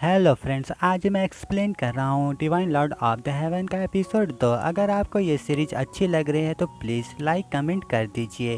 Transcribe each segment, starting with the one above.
Hello friends, आज मैं explain कर रहा हूँ divine Lord of the haven का एपिसोड 2। अगर आपको ये सीरीज अच्छी लग रही है तो प्लीज़ लाइक कमेंट कर दीजिए।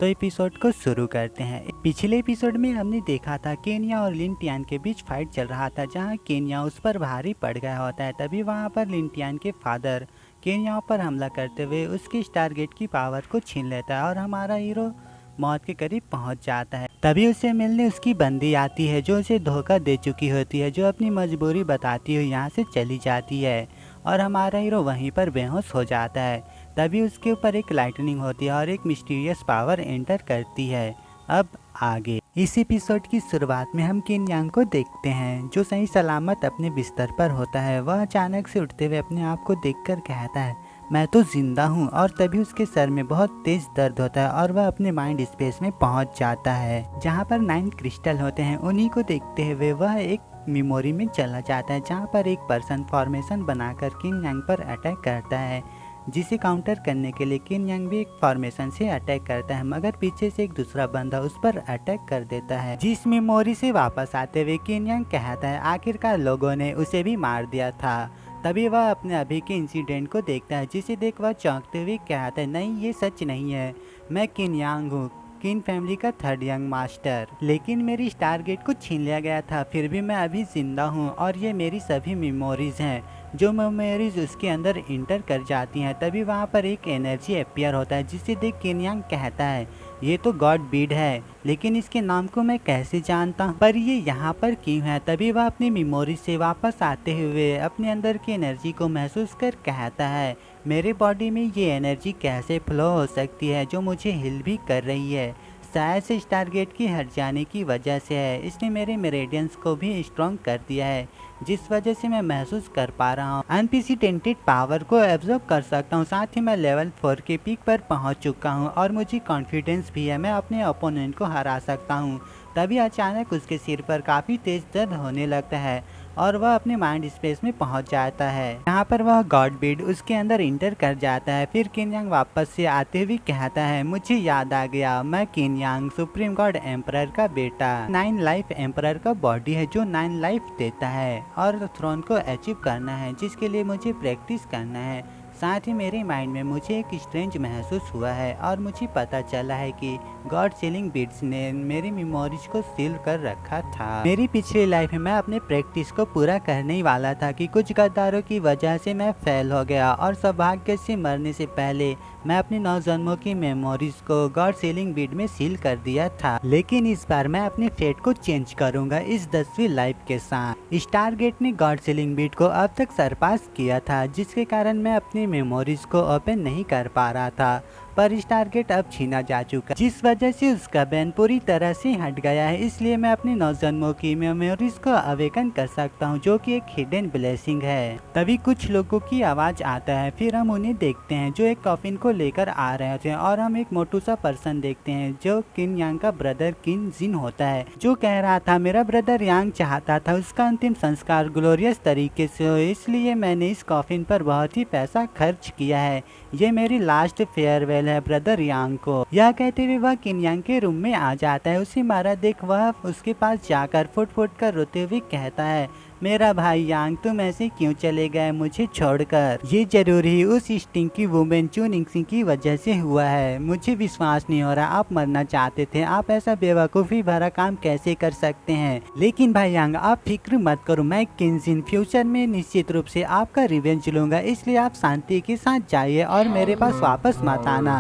तो एपिसोड को शुरू करते हैं। पिछले एपिसोड में हमने देखा था केन्या और लिन टियान के बीच फाइट चल रहा था, जहाँ केन्या उस पर भारी पड़ गया होता है। तभी वहाँ पर लिन टियान के फादर केन्या पर हमला करते हुए उसकी स्टारगेट की पावर को छीन लेता है और हमारा हीरो मौत के करीब पहुंच जाता है। तभी उसे मिलने उसकी बंदी आती है, जो उसे धोखा दे चुकी होती है, जो अपनी मजबूरी बताती हुई यहाँ से चली जाती है और हमारा हीरो वहीं पर बेहोश हो जाता है। तभी उसके ऊपर एक लाइटनिंग होती है और एक मिस्टीरियस पावर एंटर करती है। अब आगे इस एपिसोड की शुरुआत में हम किन यांग को देखते हैं, जो सही सलामत अपने बिस्तर पर होता है। वह अचानक से उठते हुए अपने आप को देखकर कहता है, मैं तो जिंदा हूँ। और तभी उसके सर में बहुत तेज दर्द होता है और वह अपने माइंड स्पेस में पहुँच जाता है, जहाँ पर 9 क्रिस्टल होते हैं। उन्हीं को देखते हुए वह एक मेमोरी में चला जाता है, जहाँ पर एक पर्सन फॉर्मेशन बनाकर किन यांग पर अटैक करता है, जिसे काउंटर करने के लिए किन यांग भी एक फॉर्मेशन से अटैक करता है, मगर पीछे से एक दूसरा बंदा उस पर अटैक कर देता है। जिस मेमोरी से वापस आते हुए किन यांग कहता है, आखिरकार लोगों ने उसे भी मार दिया था। तभी वह अपने अभी के इंसिडेंट को देखता है, जिसे देख वह चौंकते हुए कहता है, नहीं ये सच नहीं है, मैं किन यांग हूँ, किन फैमिली का 3rd यंग मास्टर। लेकिन मेरी स्टारगेट को छीन लिया गया था, फिर भी मैं अभी जिंदा हूँ और ये मेरी सभी मेमोरीज हैं। जो मेमोरीज उसके अंदर इंटर कर जाती हैं। तभी वहाँ पर एक एनर्जी अपियर होता है, जिसे देख किन यांग कहता है, ये तो गॉड बीड है, लेकिन इसके नाम को मैं कैसे जानता हूँ, पर ये यहाँ पर क्यों है। तभी वह अपनी मेमोरी से वापस आते हुए अपने अंदर की एनर्जी को महसूस कर कहता है, मेरे बॉडी में ये एनर्जी कैसे फ्लो हो सकती है, जो मुझे हिल भी कर रही है। शायद से स्टारगेट की हट जाने की वजह से है। इसने मेरे मेरेडियंस को भी स्ट्रॉन्ग कर दिया है, जिस वजह से मैं महसूस कर पा रहा हूँ अनप्रेसिडेंटेड पावर को एब्जॉर्ब कर सकता हूँ। साथ ही मैं लेवल 4 के पीक पर पहुँच चुका हूँ और मुझे कॉन्फिडेंस भी है, मैं अपने ओपोनेंट को हरा सकता हूँ। तभी अचानक उसके सिर पर काफ़ी तेज दर्द होने लगता है और वह अपने माइंड स्पेस में पहुंच जाता है। यहाँ पर वह गॉड बीड उसके अंदर इंटर कर जाता है। फिर किन यांग वापस से आते हुए कहता है, मुझे याद आ गया, मैं किन यांग सुप्रीम गॉड एम्परर का बेटा 9 लाइफ एम्परर का बॉडी है, जो 9 लाइफ देता है और थ्रोन को अचीव करना है, जिसके लिए मुझे प्रैक्टिस करना है। साथ ही मेरे माइंड में मुझे एक स्ट्रेंज महसूस हुआ है और मुझे पता चला है कि गॉड सीलिंग बीड्स ने मेरी मेमोरीज को सील कर रखा था। मेरी पिछली लाइफ में मैं अपने प्रैक्टिस को पूरा करने ही वाला था कि कुछ गद्दारों की वजह से मैं फेल हो गया और सौभाग्य से मरने से पहले मैं अपनी 9 जन्मों की मेमोरीज को गॉड सीलिंग बीड में सील कर दिया था। लेकिन इस बार मैं अपने फेट को चेंज करूंगा इस 10वीं लाइफ के साथ। स्टारगेट ने गॉड सीलिंग बीड को अब तक सरपास किया था, जिसके कारण मैं अपनी मेमोरीज को ओपन नहीं कर पा रहा था, पर स्टारगेट अब छीना जा चुका, जिस वजह से उसका बैन पूरी तरह से हट गया है। इसलिए मैं अपने 9 जन्मों की मेमोरीज को अवेकन कर सकता हूं, जो कि एक हिडन ब्लेसिंग है। तभी कुछ लोगों की आवाज आता है, फिर हम उन्हें देखते हैं जो एक कॉफिन को लेकर आ रहे थे और हम एक मोटू सा पर्सन देखते हैं, जो किन यांग का ब्रदर किन जिन होता है, जो कह रहा था, मेरा ब्रदर यांग चाहता था उसका अंतिम संस्कार ग्लोरियस तरीके से हो, इसलिए मैंने इस कॉफिन पर बहुत ही पैसा खर्च किया है। ये मेरी लास्ट फेयरवेल है ब्रदर यांग को। यह कहते हुए वह किन यांग के रूम में आ जाता है। उसे मारा देख वह उसके पास जाकर फुट फुट कर रोते हुए कहता है, मेरा भाई यांग, तुम ऐसे क्यों चले गए मुझे छोड़कर। ये जरूरी उस स्टिंकी वुमेन चू निंगसिंग की वजह से हुआ है। मुझे विश्वास नहीं हो रहा आप मरना चाहते थे। आप ऐसा बेवकूफ़ी भरा काम कैसे कर सकते हैं। लेकिन भाई यांग, आप फिक्र मत करो, मैं किनजिन फ्यूचर में निश्चित रूप से आपका रिवेंज लूंगा, इसलिए आप शांति के साथ जाइए और मेरे पास वापस मत आना।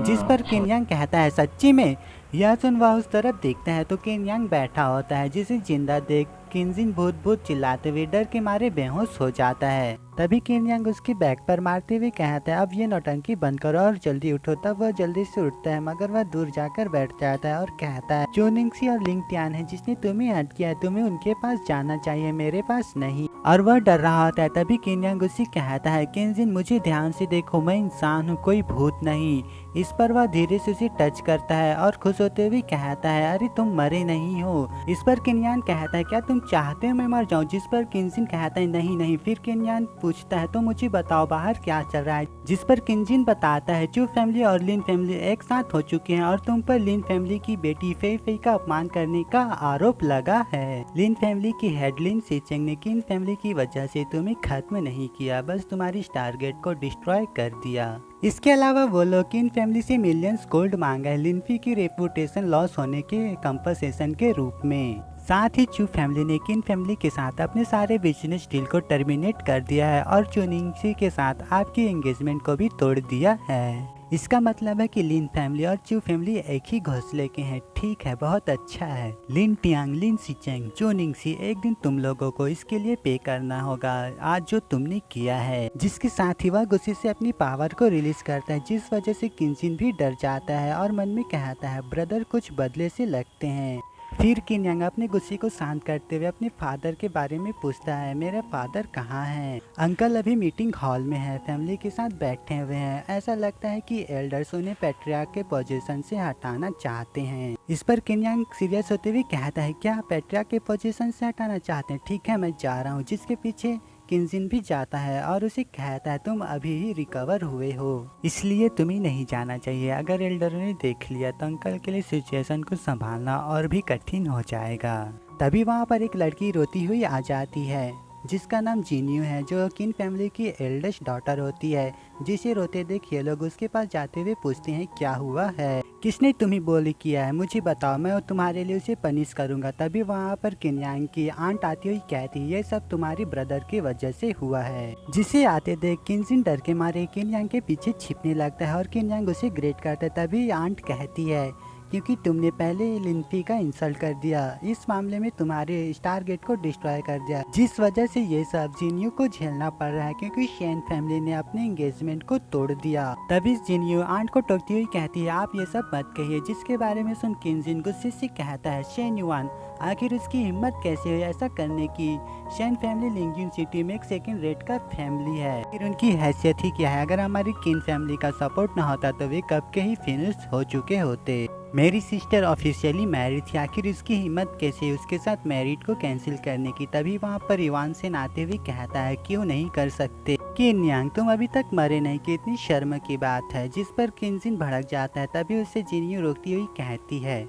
जिस पर किन यांग कहता है, सच्ची में। यह सुन वह उस तरफ देखता है तो किन यांग बैठा होता है, जिसे जिंदा देख किनजिन भूत भूत चिल्लाते हुए डर के मारे बेहोश हो जाता है। तभी किन यांग उसके बैक पर मारते हुए कहता है, अब ये नौटंकी बंद करो और जल्दी उठो। तब वह जल्दी से उठता है, मगर वह दूर जाकर बैठ जाता है और कहता है, जो निंगसी और लिंग टियान है जिसने तुम्हें हट किया है, तुम्हें उनके पास जाना चाहिए, मेरे पास नहीं। और वह डर रहा होता है। तभी किन यांग उसे कहता है, किनजिन मुझे ध्यान से देखो, मैं इंसान हूँ, कोई भूत नहीं। इस पर वह धीरे से उसे टच करता है और खुश होते हुए कहता है, अरे तुम मरे नहीं हो। इस पर किनयान कहता है, क्या तुम चाहते हो मैं मर जाऊं? जिस पर किनजिन कहता है, नहीं नहीं। फिर किनयान पूछता है, तो मुझे बताओ बाहर क्या चल रहा है? जिस पर किनजिन बताता है, चू फैमिली और लिन फैमिली एक साथ हो चुके हैं और तुम पर लिन फैमिली की बेटी फेई फेई का अपमान करने का आरोप लगा है। लिन फैमिली की हेड लिन सीचेंग ने किन फैमिली की वजह से तुम्हें खत्म नहीं किया, बस तुम्हारी स्टारगेट को डिस्ट्रॉय कर दिया। इसके अलावा वो लोग किन फैमिली से मिलियंस गोल्ड मांगा है लिनफी की रेपुटेशन लॉस होने के कंपनसेशन के रूप में। साथ ही चू फैमिली ने किन फैमिली के साथ अपने सारे बिजनेस डील को टर्मिनेट कर दिया है और चुनिंगसी के साथ आपकी एंगेजमेंट को भी तोड़ दिया है। इसका मतलब है कि लिन फैमिली और चू फैमिली एक ही घोंसले के हैं। ठीक है, बहुत अच्छा है। लिन टियांग, लिन सीचेंग, चुनिंगसी, एक दिन तुम लोगों को इसके लिए पे करना होगा आज जो तुमने किया है। जिसके साथ ही वह गुस्से से अपनी पावर को रिलीज करता है, जिस वजह से किनजिन भी डर जाता है और मन में कहता है, ब्रदर कुछ बदले से लगते हैं। फिर किनयांग अपने गुस्से को शांत करते हुए अपने फादर के बारे में पूछता है, मेरा फादर कहाँ है? अंकल अभी मीटिंग हॉल में है, फैमिली के साथ बैठे हुए हैं। ऐसा लगता है कि एल्डर्स उन्हें पैट्रियार्क के पोजीशन से हटाना चाहते हैं। इस पर किनयांग सीरियस होते हुए कहता है, क्या पैट्रियार्क के पोजीशन से हटाना चाहते हैं? ठीक है, मैं जा रहा हूँ। जिसके पीछे किनजिन भी जाता है और उसे कहता है, तुम अभी ही रिकवर हुए हो, इसलिए तुम्हें नहीं जाना चाहिए। अगर एल्डर ने देख लिया तो अंकल के लिए सिचुएशन को संभालना और भी कठिन हो जाएगा। तभी वहाँ पर एक लड़की रोती हुई आ जाती है जिसका नाम जीन्यू है, जो किन फैमिली की एल्डेस्ट डॉटर होती है। जिसे रोते देख ये लोग उसके पास जाते हुए पूछते हैं, क्या हुआ है? किसने तुम्हें बोली किया है? मुझे बताओ, मैं तुम्हारे लिए उसे पनिश करूंगा। तभी वहाँ पर किनयांग की आंट आती हुई कहती, ये सब तुम्हारी ब्रदर की वजह से हुआ है। जिसे आते देख किनजिन डर के मारे किनयांग के पीछे छिपने लगता है और किनयांग उसे ग्रेट करता है। तभी आंट कहती है, क्योंकि तुमने पहले लिनफी का इंसल्ट कर दिया, इस मामले में तुम्हारे स्टारगेट को डिस्ट्रॉय कर दिया, जिस वजह से ये सब जिन्यू को झेलना पड़ रहा है, क्योंकि शेन फैमिली ने अपने एंगेजमेंट को तोड़ दिया। तभी जिन्यू आंट को टोकती हुई कहती है, आप ये सब मत कहिए। जिसके बारे में सुन किनजिन गुस्से से कहता है, शेन युआन, आखिर उसकी हिम्मत कैसे हुई ऐसा करने की? शेन फैमिली लिंगजिन सिटी में एक सेकंड रेट का फैमिली है, फिर उनकी हैसियत ही क्या है? अगर हमारी किन फैमिली का सपोर्ट न होता तो वे कब के ही फिनिश हो चुके होते। मेरी सिस्टर ऑफिशियली मैरिड थी, आखिर उसकी हिम्मत कैसे उसके साथ मैरिड को कैंसिल करने की? तभी वहाँ पर युआन से आते हुए कहता है, क्यों नहीं कर सकते? किनयांग, तुम अभी तक मरे नहीं, कितनी शर्म की बात है। जिस पर किनजिन भड़क जाता है। तभी उससे जिन्यू रोकती हुई कहती है,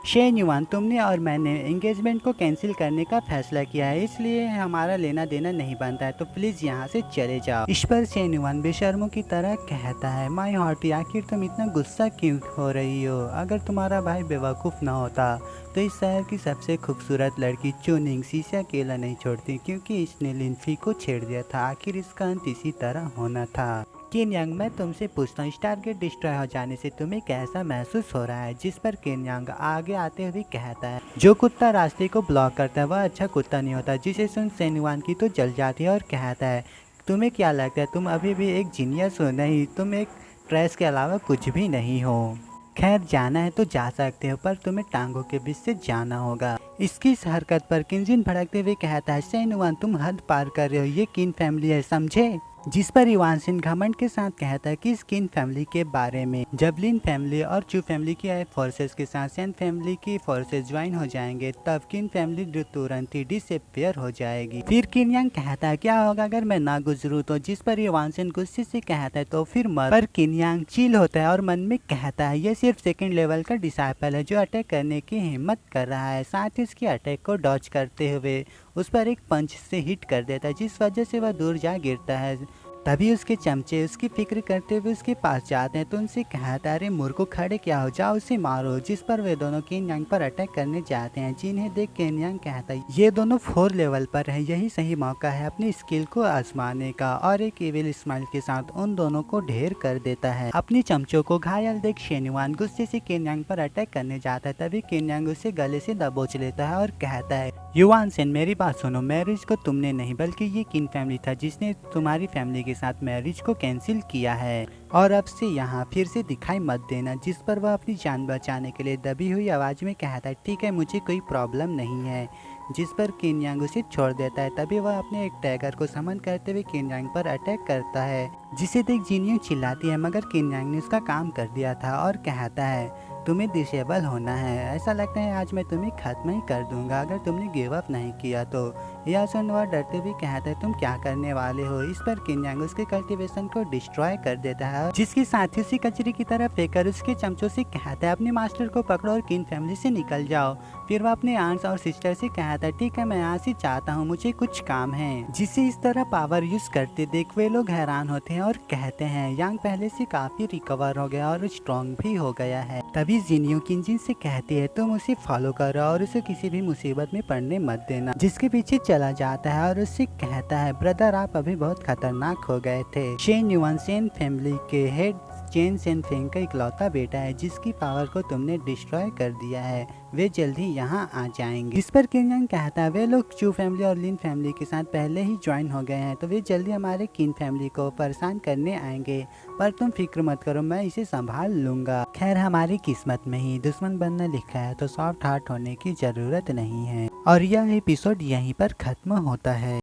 शेन युआन, तुमने और मैंने एंगेजमेंट को कैंसिल करने का फैसला किया है, इसलिए हमारा लेना देना नहीं बनता है, तो प्लीज यहाँ से चले जाओ। इस पर शेन युआन बेशर्मों की तरह कहता है, माय हार्ट, आखिर तुम इतना गुस्सा क्यों हो रही हो? अगर तुम्हारा भाई बेवकूफ़ ना होता तो इस शहर की सबसे खूबसूरत लड़की चुनिंगसी से अकेला नहीं छोड़ती, क्योंकि इसने लिनफी को छेड़ दिया था। आखिर इसका अंत इसी तरह होना था। किनयांग, मैं तुमसे पूछता हूँ, स्टारगेट डिस्ट्रॉय हो जाने से तुम्हें कैसा महसूस हो रहा है? जिस पर किनयांग आगे आते हुए कहता है, जो कुत्ता रास्ते को ब्लॉक करता है वह अच्छा कुत्ता नहीं होता। जिसे सुन शेन युआन की तो जल जाती है और कहता है, तुम्हें क्या लगता है तुम अभी भी एक जीनियस हो? नहीं, तुम एक ट्रैश के अलावा कुछ भी नहीं हो। खैर, जाना है तो जा सकते हो, पर तुम्हें टांगों के बीच से जाना होगा। इसकी इस हरकत पर किनजिन भड़कते हुए कहता है, शेन युआन, तुम हद पार कर रहे हो, ये किन फैमिली है, समझे? जिस पर युआन सिन घमंड के साथ कहता है कि इस किन फैमिली के बारे में, जब लिन फैमिली और चू फैमिली की फोर्सेस के साथ शेन फैमिली की फोर्सेस ज्वाइन हो जाएंगे, तब किन फैमिली तुरंत ही डिसअपियर हो जाएगी। फिर किनयांग कहता है, क्या होगा अगर मैं ना गुजरूं तो? जिस पर युआन सिन गुस्से से कहता है, तो फिर मर। पर किनयांग चिल होता है और मन में कहता है, ये सिर्फ सेकंड लेवल का डिसाइपल है जो अटैक करने की हिम्मत कर रहा है। साथ ही इसके अटैक को डॉज करते हुए उस पर एक पंच से हिट कर देता है, जिस वजह से वह दूर जा गिरता है। तभी उसके चमचे उसकी फिक्र करते हुए उसके पास जाते हैं, तो उनसे कहता है, अरे मूर्खों, खड़े क्या हो, जाओ उसे मारो। जिस पर वे दोनों किनयांग पर अटैक करने जाते हैं, जिन्हें देख किनयांग कहता है, ये दोनों 4 लेवल पर है, यही सही मौका है अपनी स्किल को आजमाने का। और एक इविल स्माइल के साथ उन दोनों को ढेर कर देता है। अपनी चमचों को घायल देख शेन युआन गुस्से से किनयांग पर अटैक करने जाता है। तभी किनयांग उसे गले से दबोच लेता है और कहता है, युआन सेन, मेरी बात सुनो, मैरिज को तुमने नहीं बल्कि ये किन फैमिली था जिसने तुम्हारी फैमिली के साथ मैरिज को कैंसिल किया है, और अब से यहाँ फिर से दिखाई मत देना। जिस पर वह अपनी जान बचाने के लिए दबी हुई आवाज में कहता है, ठीक है, मुझे कोई प्रॉब्लम नहीं है। जिस पर किन यांग उसे छोड़ देता है। तभी वह अपने एक टाइगर को समन करते हुए किन यांग पर अटैक करता है, जिसे देख जिनियो चिल्लाती है, मगर किन यांग ने उसका काम कर दिया था और कहता है तुम्हें डिसेबल होना है, ऐसा लगता है आज मैं तुम्हें खत्म ही कर दूंगा अगर तुमने गिव अप नहीं किया तो। यह सुन वह डरते हुए कहता है तुम क्या करने वाले हो। इस पर किन यांग उसके कल्टीवेशन को डिस्ट्रॉय कर देता है, जिसके साथ ही उसी कचरे की तरफ फेंककर उसके चमचों से कहता है अपने मास्टर को पकड़ो और किन फैमिली से निकल जाओ। फिर वह अपने आंट्स और सिस्टर से कहता है ठीक है मैं यहाँ से चाहता हूँ, मुझे कुछ काम है। जिसे इस तरह पावर यूज करते देख वे लोग हैरान होते हैं और कहते हैं यांग पहले से काफी रिकवर हो गया और स्ट्रॉन्ग भी हो गया है। तभी जिनियो किंजिन से कहती है तुम उसे फॉलो करो और उसे किसी भी मुसीबत में पड़ने मत देना, जिसके पीछे चला जाता है और उससे कहता है ब्रदर आप अभी बहुत खतरनाक हो गए थे। शेन युआन सेन फैमिली के हेड चेन सेन फेंग का इकलौता बेटा है जिसकी पावर को तुमने डिस्ट्रॉय कर दिया है, वे जल्द ही यहाँ आ जाएंगे। इस पर किन यांग कहता है वे लोग चू फैमिली और लिन फैमिली के साथ पहले ही ज्वाइन हो गए हैं तो वे जल्दी हमारे किन फैमिली को परेशान करने आएंगे, पर तुम फिक्र मत करो मैं इसे संभाल लूंगा। खैर हमारी किस्मत में ही दुश्मन बनना लिखा है तो सॉफ्ट हार्ट होने की जरूरत नहीं है। और यह एपिसोड यहीं पर खत्म होता है।